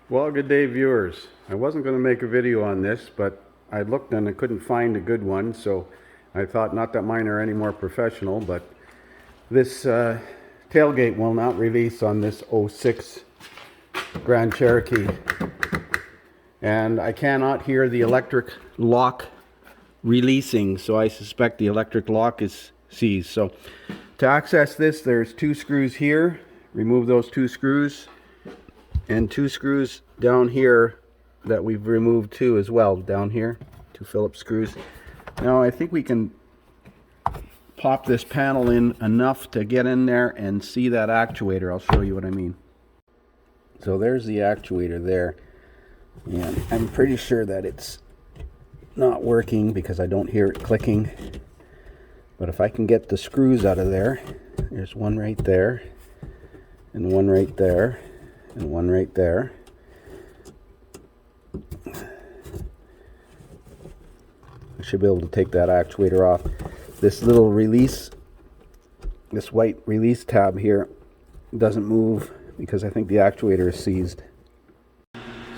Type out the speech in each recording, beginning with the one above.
Well, good day, viewers. I wasn't going to make a video on this, but I looked and I couldn't find a good one, so I thought, not that mine are any more professional, but this tailgate will not release on this '06 Grand Cherokee, and I cannot hear the electric lock releasing, so I suspect the electric lock is seized. So to access this, there's two screws here. Remove those two screws, and two screws down here that we've removed too as well, down here, two Phillips screws. Now I think we can pop this panel in enough to get in there and see that actuator. I'll show you what I mean. So there's the actuator there, and I'm pretty sure that it's not working because I don't hear it clicking. But if I can get the screws out of there, there's one right there, and one right there, and one right there. I should be able to take that actuator off. This little release, this white release tab here doesn't move because I think the actuator is seized.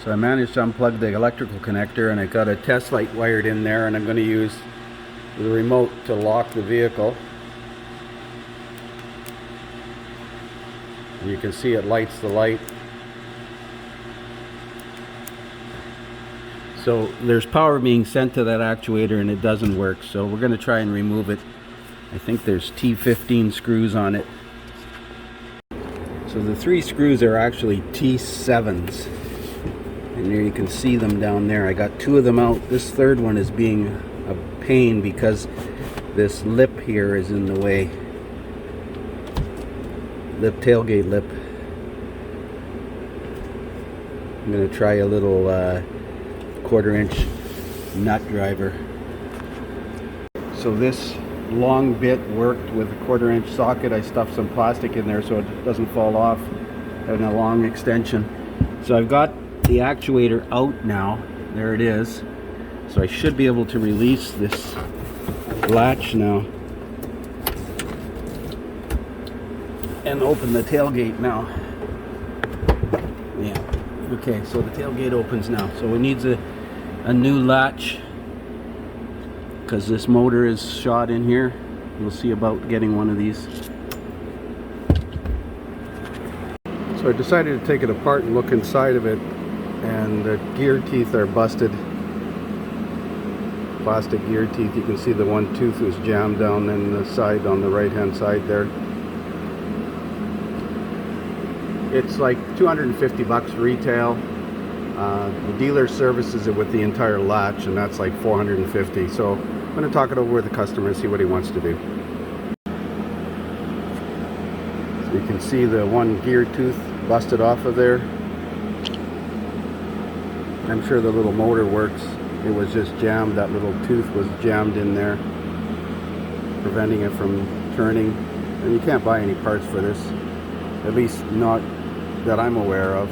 So I managed to unplug the electrical connector, and I got a test light wired in there, and I'm going to use the remote to lock the vehicle. And you can see it lights the light. So there's power being sent to that actuator and it doesn't work, so we're going to try and remove it. I think there's T15 screws on it. So the three screws are actually T7s, and there you can see them down there. I got two of them out. This third one is being a pain because this lip here is in the way. The tailgate lip. I'm going to try a little 1/4-inch nut driver. So this long bit worked with a 1/4-inch socket. I stuffed some plastic in there so it doesn't fall off, and a long extension. So I've got the actuator out now. There it is. So I should be able to release this latch now and open the tailgate now. Yeah. Okay, so the tailgate opens now. So it needs a new latch because this motor is shot in here. We'll see about getting one of these. So I decided to take it apart and look inside of it, and the gear teeth are busted. Plastic gear teeth. You can see the one tooth was jammed down in the side on the right hand side there. It's like $250 retail. The dealer services it with the entire latch, and that's like $450. So I'm going to talk it over with the customer and see what he wants to do. So you can see the one gear tooth busted off of there. I'm sure the little motor works. It was just jammed. That little tooth was jammed in there, preventing it from turning. And you can't buy any parts for this, at least not that I'm aware of.